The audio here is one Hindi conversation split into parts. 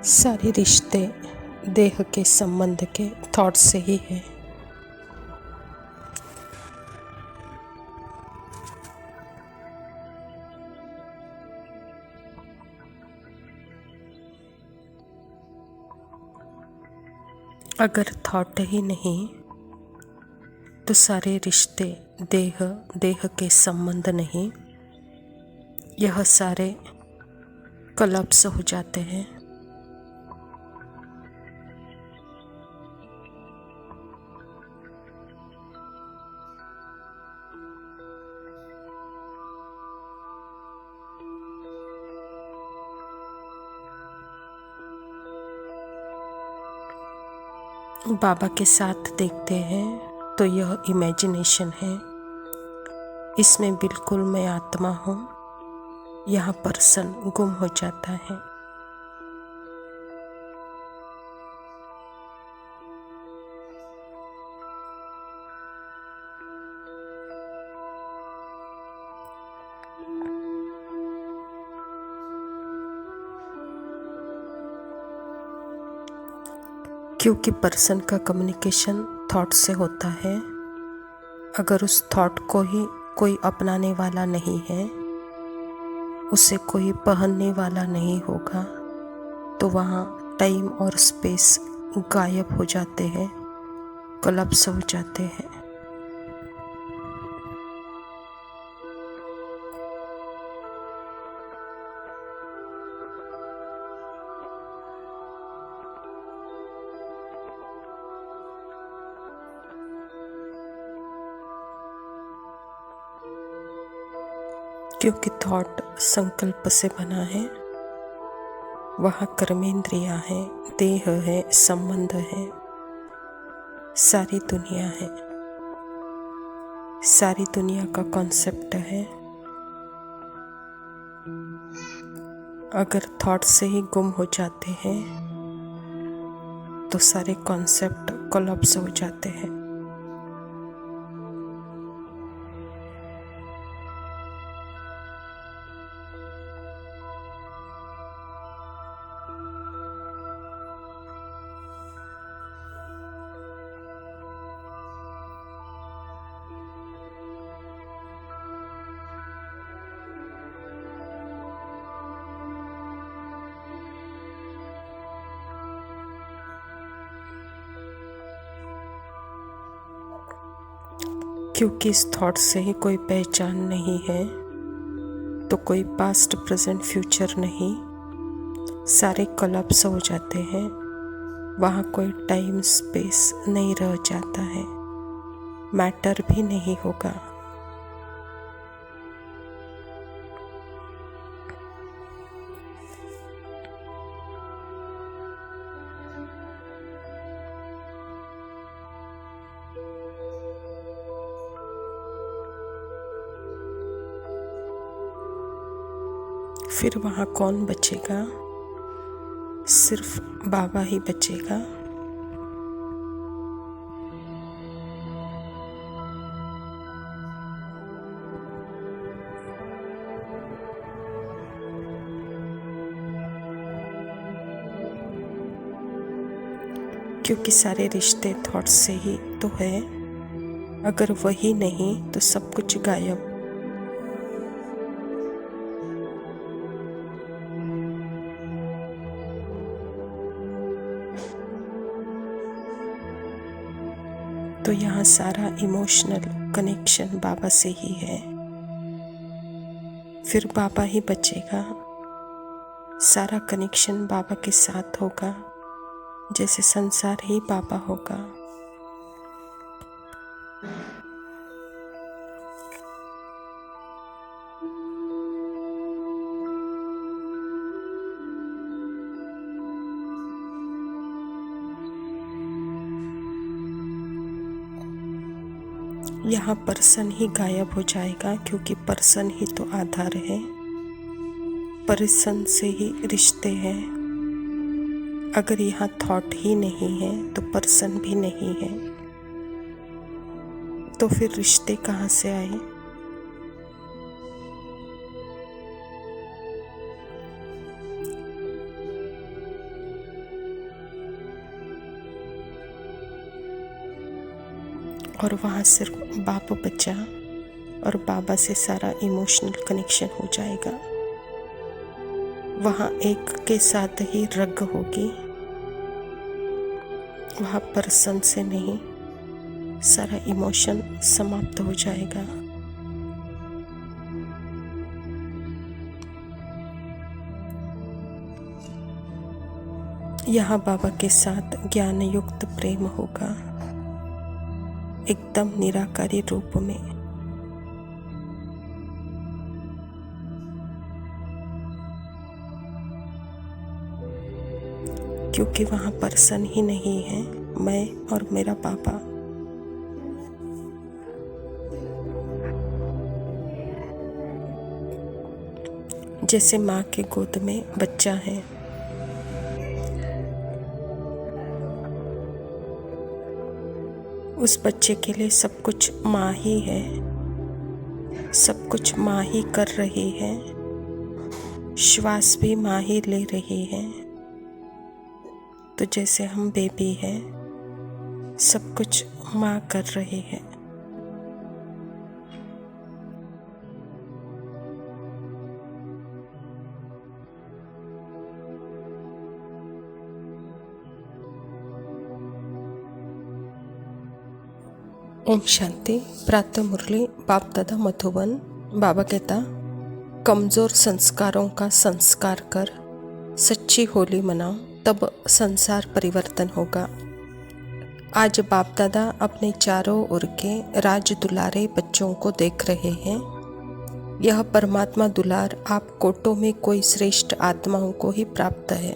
सारे रिश्ते देह के संबंध के थॉट से ही है। अगर थॉट ही नहीं तो सारे रिश्ते देह के संबंध नहीं, यह सारे कोलैप्स हो जाते हैं। बाबा के साथ देखते हैं तो यह इमेजिनेशन है, इसमें बिल्कुल मैं आत्मा हूँ। यहाँ पर्सन गुम हो जाता है। क्योंकि पर्सन का कम्युनिकेशन थॉट से होता है। अगर उस थॉट को ही कोई अपनाने वाला नहीं है, उसे कोई पहनने वाला नहीं होगा, तो वहाँ टाइम और स्पेस गायब हो जाते हैं, कोलैप्स हो जाते हैं। क्योंकि थॉट संकल्प से बना है, वहाँ कर्मेंद्रियाँ है, देह है, संबंध है, सारी दुनिया है, सारी दुनिया का कॉन्सेप्ट है। अगर थॉट से ही गुम हो जाते हैं तो सारे कॉन्सेप्ट कोलैप्स हो जाते हैं। क्योंकि इस थॉट से ही कोई पहचान नहीं है, तो कोई पास्ट प्रेजेंट फ्यूचर नहीं, सारे कोलैप्स हो जाते हैं। वहाँ कोई टाइम स्पेस नहीं रह जाता है, मैटर भी नहीं होगा। फिर वहाँ कौन बचेगा? सिर्फ बाबा ही बचेगा। क्योंकि सारे रिश्ते थॉट से ही तो है। अगर वही नहीं तो सब कुछ गायब। तो यहाँ सारा इमोशनल कनेक्शन बाबा से ही है। फिर बाबा ही बचेगा, सारा कनेक्शन बाबा के साथ होगा, जैसे संसार ही बाबा होगा। यहाँ पर्सन ही गायब हो जाएगा, क्योंकि पर्सन ही तो आधार है। पर्सन से ही रिश्ते हैं। अगर यहाँ थॉट ही नहीं है तो पर्सन भी नहीं है, तो फिर रिश्ते कहाँ से आए? और वहाँ सिर्फ बाप बचा और बाबा से सारा इमोशनल कनेक्शन हो जाएगा। वहाँ एक के साथ ही रग होगी, वहाँ पर्सन से नहीं, सारा इमोशन समाप्त हो जाएगा। यहाँ बाबा के साथ ज्ञान युक्त प्रेम होगा, एकदम निराकारी रूप में। क्योंकि वहाँ पर्सन ही नहीं है, मैं और मेरा पापा। जैसे माँ के गोद में बच्चा है, उस बच्चे के लिए सब कुछ माँ ही है, सब कुछ माँ ही कर रही है, श्वास भी माँ ही ले रही है। तो जैसे हम बेबी हैं, सब कुछ माँ कर रही है। ओम शांति। प्रातः मुरली बाप दादा मधुबन। बाबा कहता, कमज़ोर संस्कारों का संस्कार कर सच्ची होली मनाओ, तब संसार परिवर्तन होगा। आज बाप दादा अपने चारों ओर के राज दुलारे बच्चों को देख रहे हैं। यह परमात्मा दुलार आप कोटों में कोई श्रेष्ठ आत्माओं को ही प्राप्त है।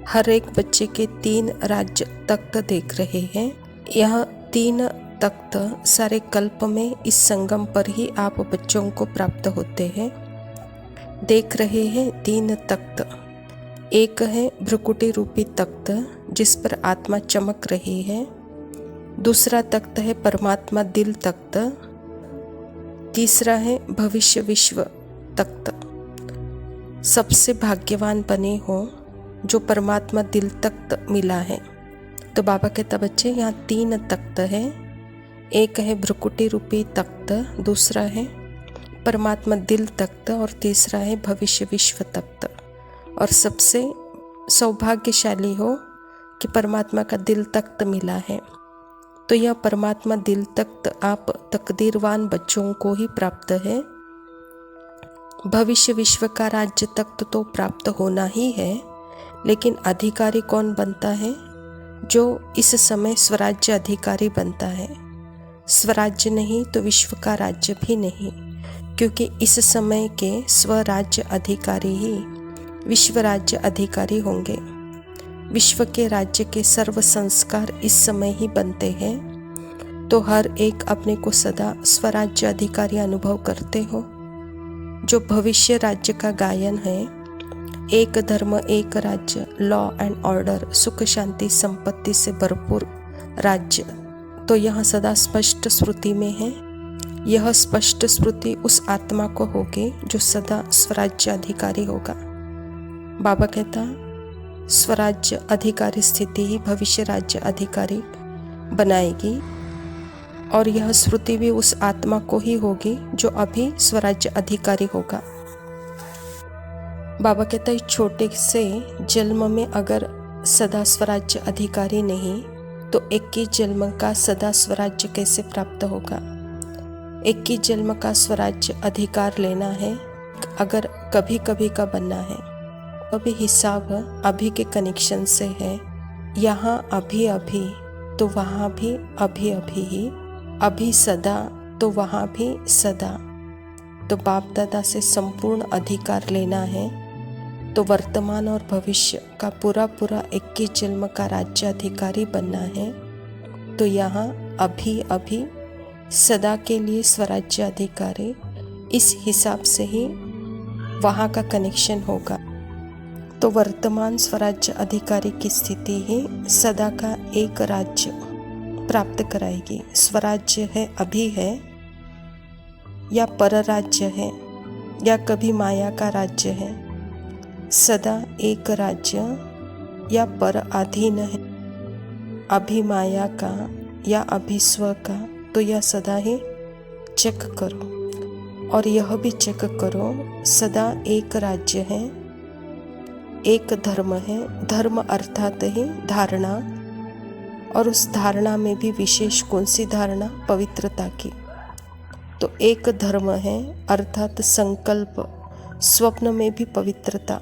हर एक बच्चे के 3 राज्य तख्त देख रहे हैं। यह 3 तख्त सारे कल्प में इस संगम पर ही आप बच्चों को प्राप्त होते हैं। देख रहे हैं 3 तख्त। एक है भ्रुकुटी रूपी तख्त, जिस पर आत्मा चमक रही है। दूसरा तख्त है परमात्मा दिल तख्त। तीसरा है भविष्य विश्व तख्त। सबसे भाग्यवान बने हो जो परमात्मा दिल तख्त मिला है। तो बाबा कहता, बच्चे यहाँ 3 तख्त है। एक है भ्रुकुटी रूपी तख्त, दूसरा है परमात्मा दिल तख्त और तीसरा है भविष्य विश्व तख्त। और सबसे सौभाग्यशाली हो कि परमात्मा का दिल तख्त मिला है। तो यह परमात्मा दिल तख्त आप तकदीरवान बच्चों को ही प्राप्त है। भविष्य विश्व का राज्य तख्त तो प्राप्त होना ही है, लेकिन अधिकारी कौन बनता है? जो इस समय स्वराज्य अधिकारी बनता है। स्वराज्य नहीं तो विश्व का राज्य भी नहीं, क्योंकि इस समय के स्वराज्य अधिकारी ही विश्व राज्य अधिकारी होंगे। विश्व के राज्य के सर्व संस्कार इस समय ही बनते हैं। तो हर एक अपने को सदा स्वराज्य अधिकारी अनुभव करते हो। जो भविष्य राज्य का गायन है, एक धर्म एक राज्य, लॉ एंड ऑर्डर, सुख शांति संपत्ति से भरपूर राज्य, तो यह सदा स्पष्ट स्मृति में है। यह स्पष्ट स्मृति उस आत्मा को होगी जो सदा स्वराज्य अधिकारी होगा। बाबा कहता, स्वराज्य अधिकारी स्थिति ही भविष्य राज्य अधिकारी बनाएगी। और यह स्मृति भी उस आत्मा को ही होगी जो अभी स्वराज्य अधिकारी होगा। बाबा कहता है, छोटे से जन्म में अगर सदा स्वराज्य अधिकारी नहीं तो 21 जन्म का सदा स्वराज्य कैसे प्राप्त होगा? 21 जन्म का स्वराज्य अधिकार लेना है, अगर कभी कभी का बनना है। अभी हिसाब अभी के कनेक्शन से है। यहाँ अभी अभी तो वहाँ भी अभी अभी ही, अभी सदा तो वहाँ भी सदा। तो बाप दादा से संपूर्ण अधिकार लेना है, तो वर्तमान और भविष्य का पूरा 21 जन्म का राज्य अधिकारी बनना है। तो यहाँ अभी अभी सदा के लिए स्वराज्य अधिकारी, इस हिसाब से ही वहाँ का कनेक्शन होगा। तो वर्तमान स्वराज्य अधिकारी की स्थिति ही सदा का एक राज्य प्राप्त कराएगी। स्वराज्य है अभी है या पर राज्य है या कभी माया का राज्य है, सदा एक राज्य या पर अधीन है। अभी माया का या अभी स्व का, तो यह सदा ही चेक करो। और यह भी चेक करो, सदा एक राज्य है, एक धर्म है। धर्म अर्थात ही धारणा, और उस धारणा में भी विशेष कौन सी धारणा? पवित्रता की। तो एक धर्म है अर्थात संकल्प। स्वप्न में भी पवित्रता,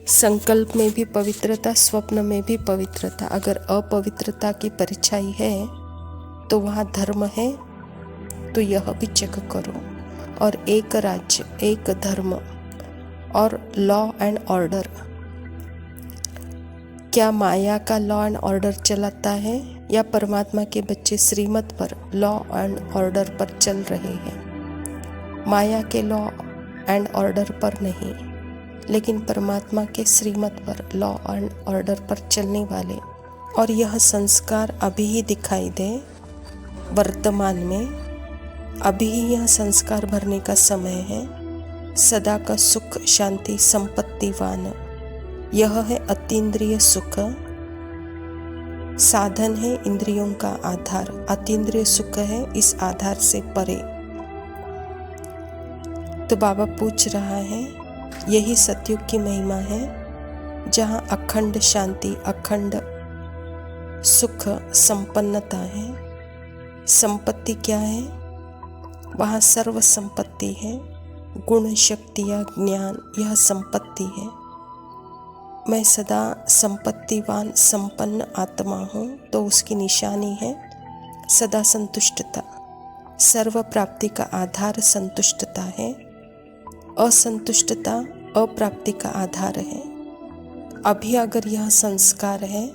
संकल्प में भी पवित्रता, स्वप्न में भी पवित्रता। अगर अपवित्रता की परछाई है तो वहाँ धर्म है, तो यह भी चेक करो। और एक राज्य, एक धर्म और लॉ एंड ऑर्डर। क्या माया का लॉ एंड ऑर्डर चलाता है, या परमात्मा के बच्चे श्रीमत पर लॉ एंड ऑर्डर पर चल रहे हैं? माया के लॉ एंड ऑर्डर पर नहीं, लेकिन परमात्मा के श्रीमत पर लॉ एंड ऑर्डर पर चलने वाले। और यह संस्कार अभी ही दिखाई दे, वर्तमान में अभी ही यह संस्कार भरने का समय है। सदा का सुख, शांति, संपत्तिवान, यह है अतीन्द्रिय सुख। साधन है इंद्रियों का आधार, अतीन्द्रिय सुख है इस आधार से परे। तो बाबा पूछ रहा है, यही सतयुग की महिमा है, जहाँ अखंड शांति, अखंड सुख, संपन्नता है। संपत्ति क्या है? वहाँ सर्व संपत्ति है। गुण, शक्तियाँ, ज्ञान, यह संपत्ति है। मैं सदा संपत्तिवान, संपन्न आत्मा हूँ, तो उसकी निशानी है सदा संतुष्टता। सर्व प्राप्ति का आधार संतुष्टता है। असंतुष्टता अप्राप्ति का आधार है। अभी अगर यह संस्कार है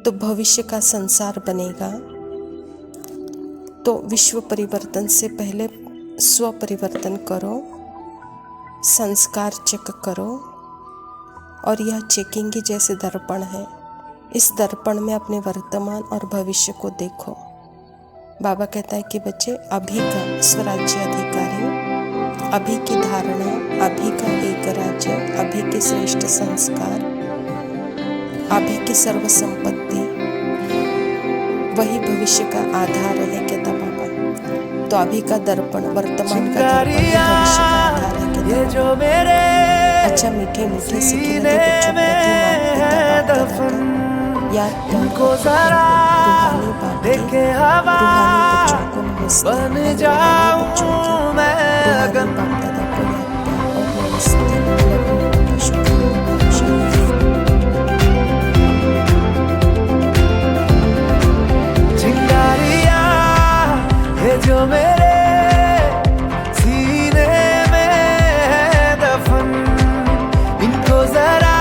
तो भविष्य का संसार बनेगा। तो विश्व परिवर्तन से पहले स्व परिवर्तन करो, संस्कार चेक करो। और यह चेकिंग ही जैसे दर्पण है। इस दर्पण में अपने वर्तमान और भविष्य को देखो। बाबा कहता है कि बच्चे, अभी का स्वराज्य अधिकारी, अभी की धारणा, अभी का एक राज्य, अभी के श्रेष्ठ संस्कार, अभी की सर्व संपत्ति, वही भविष्य का आधार है, कहता बाबा। तो अभी का दर्पण, वर्तमान का दर्पण ही भविष्य का आधार है, कहता बाबा। अच्छा, मीठे मीठे सीखने के बच्चों प्रति याद को जरा देखे हवा बन जाऊं मैं अगन। चिंगारियां है जो मेरे सीने में है दफन, इनको जरा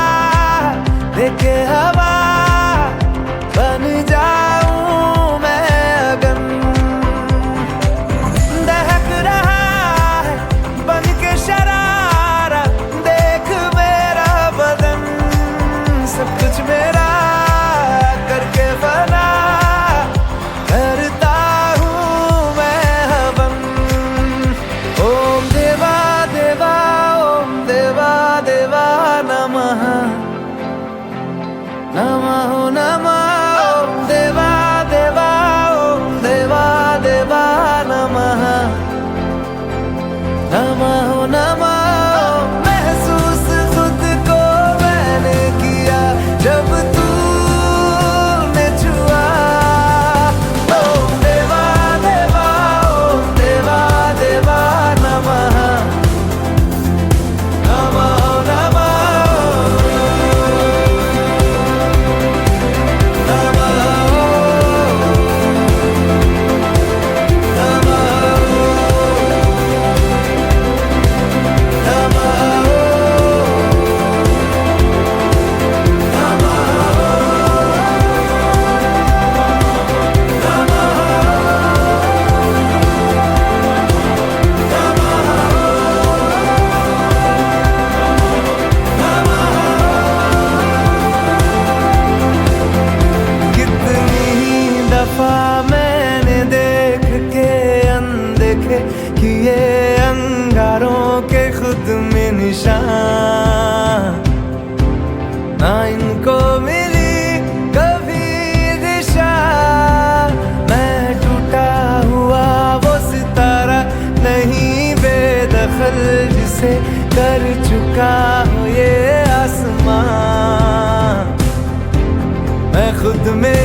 देखे हवा बन जाऊं मैं अगन। दहक रहा है बन के शरारा, देख मेरा बदन, सब कुछ मेरा करके बना, करता हूँ मैं हवन। ओम देवा देवा, ओम देवा देवा नमः, नमः नमः। ओम देवा देवा, ओम देवा देवा नमः, नमः नमः। महसूस खुद को मैंने किया जब तूने छुआ। ओम देवा देवा, ओम देवा देवा नमः, नमः नमः। मैंने देख के अनदेखे किए अंगारों के खुद में निशान, ना इनको मिली कभी दिशा। से कर चुका हूँ ये आसमां। मैं खुद में